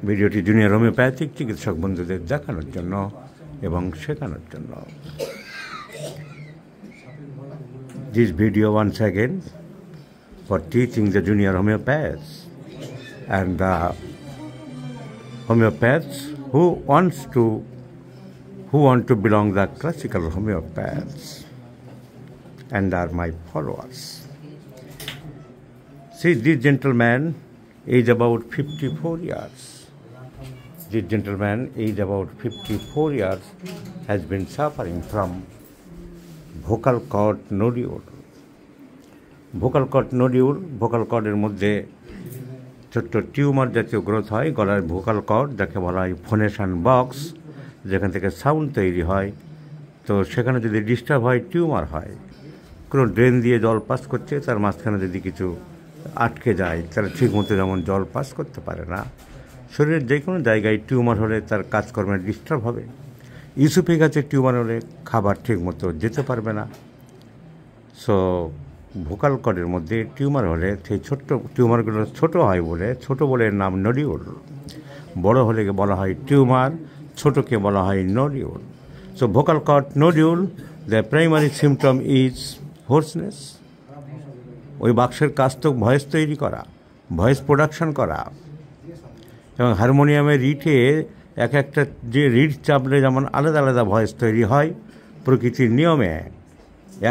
ভিডিওটি junior homeopathic চিকিৎসক বন্ধুদের দেখানোর জন্য এবং শেখানোর জন্য। This video once again for teaching the junior homeopaths and the homeopaths who want to belong the classical homeopaths and are my followers. See, this gentleman is about 54 years. This gentleman is about 54 years, has been suffering from vocal cord nodule. vocal cord nodule, vocal কর্ডের মধ্যে ছোট্ট tumour জাতীয় growth হয় গলার vocal cord, যাকে বলা হয় ফোনেশন box, যেখান থেকে সাউন্ড তৈরি হয়। তো সেখানে যদি ডিস্টার্ব হয়, টিউমার হয়, কোনো ড্রেন দিয়ে জল পাস করছে, তার মাঝখানে যদি কিছু আটকে যায়, তাহলে ঠিকমতো যেমন জল পাস করতে পারে না। শরীরের যে কোনো জায়গায় টিউমার হলে তার কাজকর্মের ডিস্টার্ব হবে। ইসোফেগাসের টিউমার হলে খাবার ঠিকমতো যেতে পারবে না। সো ভোকাল কর্ডের মধ্যে টিউমার হলে সেই ছোট্ট টিউমারগুলো ছোট হয় বলে, ছোট বলে এর নাম নডিউল। বড় হলে বলা হয় টিউমার, ছোটকে বলা হয় nodule. So vocal cord nodule, the primary symptom is hoarseness. ওই বাক্সের কাজ তো ভয়েস তৈরি করা, ভয়েস প্রোডাকশন করা। এবং হারমোনিয়ামের রিটে এক একটা যে রিড চাপলে যেমন আলাদা আলাদা ভয়েস তৈরি হয়, প্রকৃতির নিয়মে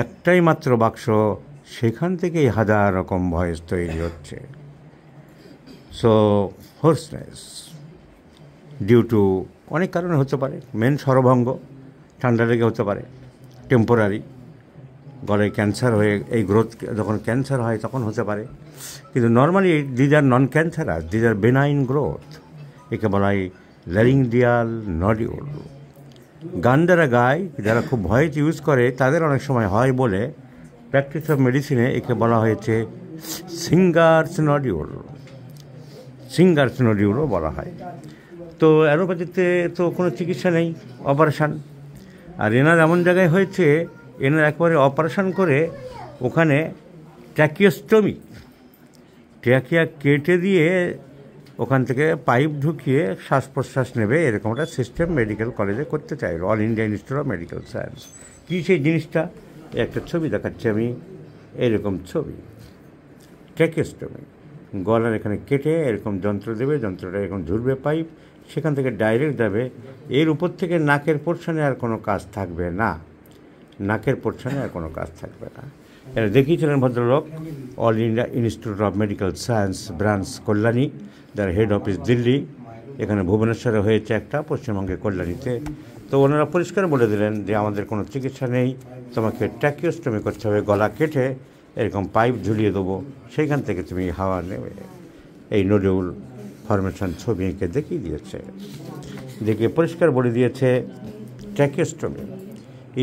একটাই মাত্র বাক্স, সেখান থেকেই হাজার রকম ভয়েস তৈরি হচ্ছে। সো হোর্সনেস ডিউ টু অনেক কারণে হতে পারে। মেন স্বরভঙ্গ, ঠান্ডা লেগে হতে পারে, টেম্পোরারি, গলায় ক্যান্সার হয়ে এই গ্রোথ যখন ক্যান্সার হয় তখন হতে পারে। কিন্তু normally these are non cancerous, these are benign growth. একে বলা হয় ল্যারিংজিয়াল নডিউল। গান যারা গায়, যারা খুব ভয়েস ইউজ করে, তাদের অনেক সময় হয় বলে প্র্যাকটিস অফ মেডিসিনে একে বলা হয়েছে সিঙ্গার্স নডিউল। সিঙ্গার্স নডিউলও বলা হয়। তো অ্যালোপ্যাথিতে তো কোনো চিকিৎসা নেই, অপারেশান। আর এনার এমন জায়গায় হয়েছে, এনার একবারে অপারেশান করে ওখানে ট্র্যাকিওস্টমি, ট্র্যাকিয়া কেটে দিয়ে ওখান থেকে পাইপ ঢুকিয়ে শ্বাস প্রশ্বাস নেবে, এরকম একটা সিস্টেম মেডিকেল কলেজে করতে চাইল, all India institute of medical science. কী সেই জিনিসটা? একটা ছবি দেখাচ্ছি আমি, এরকম ছবি। ট্র্যাকিওস্টমি, গলার এখানে কেটে এরকম যন্ত্র দেবে, যন্ত্রটা এরকম ঝুরবে পাইপ, সেখান থেকে ডাইরেক্ট যাবে। এর উপর থেকে নাকের পোর্শনে আর কোনো কাজ থাকবে না, নাকের পোর্শনে আর কোনো কাজ থাকবে না। এরা দেখিয়েছিলেন ভদ্রলোক, all India institute of medical science branch Kalyani, যার হেড অফিস দিল্লি। এখানে ভুবনেশ্বরে হয়েছে একটা, পশ্চিমবঙ্গের কল্যাণীতে। তো ওনারা পরিষ্কার বলে দিলেন যে আমাদের কোনো চিকিৎসা নেই, তোমাকে ট্র্যাকিওস্টমি করতে হবে, গলা কেটে এরকম পাইপ ঝুলিয়ে দেবো, সেইখান থেকে তুমি হাওয়া নেবে। এই নডিউল ফরমেশন ছবি এঁকে দেখিয়ে দিয়েছে, দেখে পরিষ্কার বলে দিয়েছে ট্র্যাকিওস্টমি,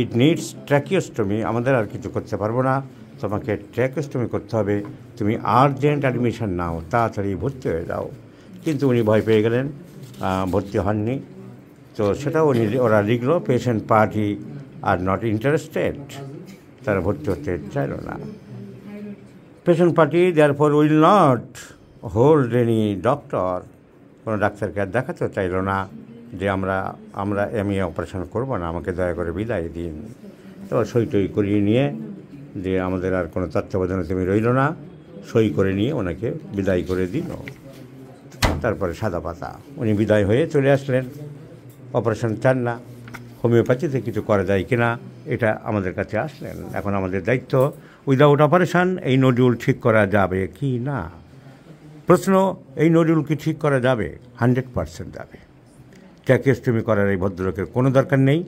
ইট নিডস ট্র্যাকিওস্টমি। আমাদের আর কিছু করতে পারবো না, তোমাকে ট্র্যাকিওস্টমি করতে হবে, তুমি আর্জেন্ট অ্যাডমিশন নাও, তাড়াতাড়ি ভর্তি হয়ে যাও। কিন্তু উনি ভয় পেয়ে গেলেন, ভর্তি হননি। তো সেটাও ওরা লিখলো, patient party are not interested, তারা ভর্তি হতে চাইল না। Patient party therefore will not hold any doctor, কোনো ডাক্তারকে আর দেখাতেও চাইল না যে আমি অপারেশন করবো না, আমাকে দয়া করে বিদায় দিন। তো সই টই করিয়ে নিয়ে যে আমাদের আর কোনো তত্ত্বাবধানে তুমি রইল না, সই করে নিয়ে ওনাকে বিদায় করে দিল। তারপরে সাদা পাতা, উনি বিদায় হয়ে চলে আসলেন। অপারেশন চান না, হোমিওপ্যাথিতে কিছু করা যায় কিনা এটা আমাদের কাছে আসলেন। এখন আমাদের দায়িত্ব, উইদাউট অপারেশন এই নডিউল ঠিক করা যাবে কি না। প্রশ্ন, এই নডিউল কি ঠিক করা যাবে? 100% যাবে। ট্র্যাকিওস্টমি করার এই ভদ্রলোকের কোনো দরকার নেই।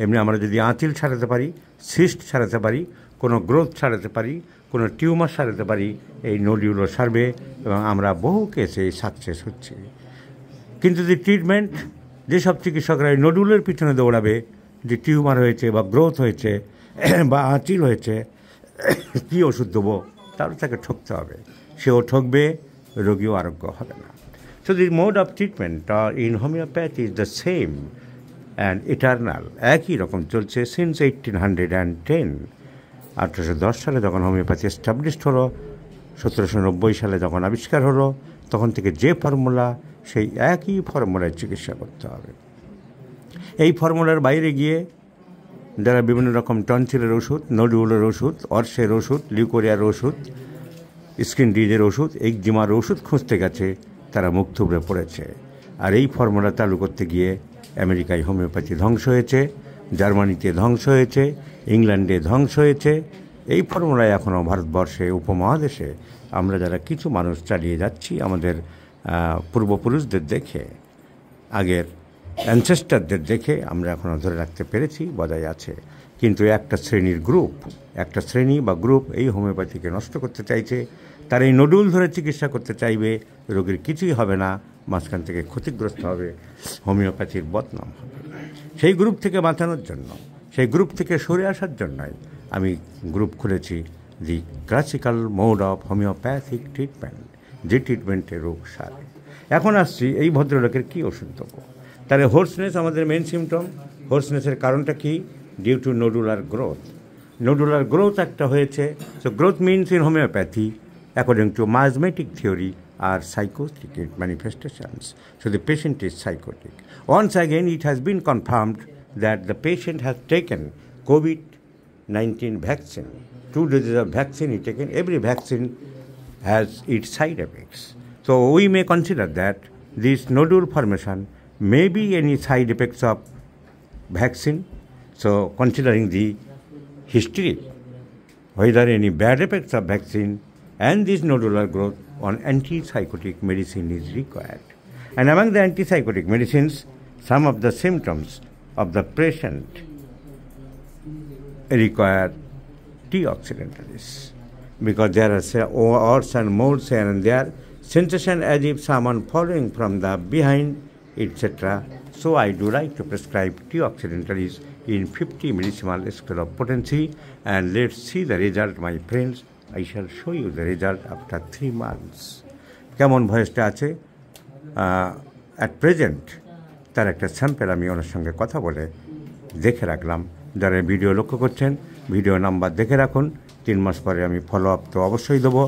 এমনি আমরা যদি আঁচিল ছাড়াতে পারি, সিস্ট ছাড়াতে পারি, কোনো গ্রোথ ছাড়াতে পারি, কোনো টিউমার সারাতে পারি, এই নডিউলও সারবে এবং আমরা বহু কেসে সাকসেস হচ্ছে। কিন্তু যে ট্রিটমেন্ট, যেসব চিকিৎসকরা এই নডিউলের পিছনে দৌড়াবে, যে টিউমার হয়েছে বা গ্রোথ হয়েছে বা আঁচিল হয়েছে, কী ওষুধ দেবো, তাহলে তাকে ঠকতে হবে। সেও ঠকবে, রোগীও আরোগ্য হবে না। So the mode of treatment in homeopathy is the same and eternal, একই রকম চলছে since 1810। 1810 সালে যখন হোমিওপ্যাথি এস্টাবলিশড হলো, 1790 সালে যখন আবিষ্কার হলো, তখন থেকে যে ফর্মুলা, সেই একই ফর্মুলায় চিকিৎসা করতে হবে। এই ফর্মুলার বাইরে গিয়ে যারা বিভিন্ন রকম টনসিলের ওষুধ, নডুলের ওষুধ, অর্শের ওষুধ, লিউকোরিয়ার ওষুধ, স্কিন ডিজিজের ওষুধ, একজিমার ওষুধ খুঁজতে গেছে, তারা মুখ থুবড়ে পড়েছে। আর এই ফর্মুলা চালু করতে গিয়ে আমেরিকায় হোমিওপ্যাথি ধ্বংস হয়েছে, জার্মানিতে ধ্বংস হয়েছে, ইংল্যান্ডে ধ্বংস হয়েছে। এই ফর্মুলায় এখনও ভারতবর্ষে, উপমহাদেশে আমরা যারা কিছু মানুষ চালিয়ে যাচ্ছি, আমাদের পূর্বপুরুষদের দেখে, আগের অ্যানসেস্টারদের দেখে আমরা এখনও ধরে রাখতে পেরেছি, বজায় আছে। কিন্তু একটা শ্রেণীর গ্রুপ, একটা শ্রেণী বা গ্রুপ এই হোমিওপ্যাথিকে নষ্ট করতে চাইছে। তারা এই নডুল ধরে চিকিৎসা করতে চাইবে, রোগীর কিছুই হবে না, মাঝখান থেকে ক্ষতিগ্রস্ত হবে, হোমিওপ্যাথির বদনাম হবে। সেই গ্রুপ থেকে বাঁচানোর জন্য, সেই গ্রুপ থেকে সরে আসার জন্যই আমি গ্রুপ খুলেছি, the classical mode of homeopathic treatment, যে ট্রিটমেন্টে রোগ সারে। এখন আসছি এই ভদ্রলোকের কী ওষুধ দেবো। তাহলে হোর্সনেস আমাদের মেন সিমটম। হোর্সনেসের কারণটা কি? Due to nodular growth. Nodular growth একটা হয়েছে। So growth means in homoeopathy, according to miasmatic theory, are psychotic manifestations. So the patient is psychotic. Once again, it has been confirmed that the patient has taken COVID-19 vaccine. 2 doses of vaccine he taken. Every vaccine has its side effects. So we may consider that this nodule formation may be any side effects of vaccine. So considering the history, whether any bad effects of vaccine and this nodular growth, on antipsychotic medicine is required. And among the antipsychotic medicines, some of the symptoms of the patient require T-oxidantales, because there are odds and modes here and there, sensation as if someone following from the behind, etc. So I do like to prescribe T-oxidantales in 50 millisimal scale of potency, and let's see the result, my friends. I shall show you the result after 3 months. কেমন ভয়েসটা আছে at present, তার একটা sample আমি ওনার সঙ্গে কথা বলে দেখে রাখলাম। যারা ভিডিও লক্ষ্য করছেন, ভিডিও নাম্বার দেখে রাখুন। 3 মাস পরে আমি ফলো আপ তো অবশ্যই দেবো।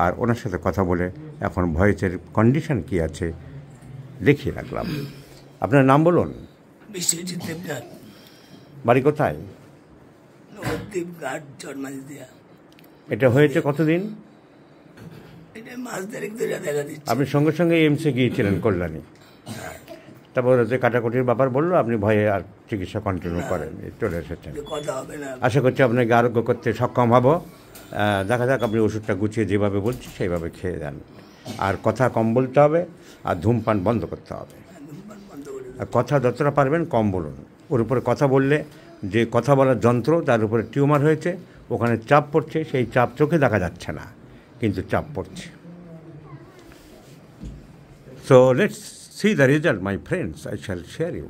আর ওনার সাথে কথা বলে এখন ভয়েসের কন্ডিশন কী আছে দেখিয়ে রাখলাম। আপনার নাম বলুন। বিশ্বজিৎ দেবনাথ। বাড়ি কোথায়? নবদ্বীপ ঘাট, জন্মাদিয়া। এটা হয়েছে কতদিন? এটা মাস 1.5 ধরে দেখা দিচ্ছে। আপনি সঙ্গে সঙ্গে এমসে গিয়েছিলেন কল্যাণী, তারপর যে কাটাকুটির ব্যাপার বললো, আপনি ভয়ে আর চিকিৎসা কন্টিনিউ করেন, চলে এসেছেন। কথা হবে না। আশা করছি আপনাকে আরোগ্য করতে সক্ষম হব। দেখা যাক, আপনি ওষুধটা গুছিয়ে যেভাবে বলছি সেইভাবে খেয়ে যান। আর কথা কম বলতে হবে, আর ধূমপান বন্ধ করতে হবে। আর কথা যতটা পারবেন কম বলুন। ওর উপরে কথা বললে, যে কথা বলার যন্ত্র, তার উপরে টিউমার হয়েছে, ওখানে চাপ পড়ছে। সেই চাপ চোখে দেখা যাচ্ছে না, কিন্তু চাপ পড়ছে। So let's see the result, my friends. I shall share you.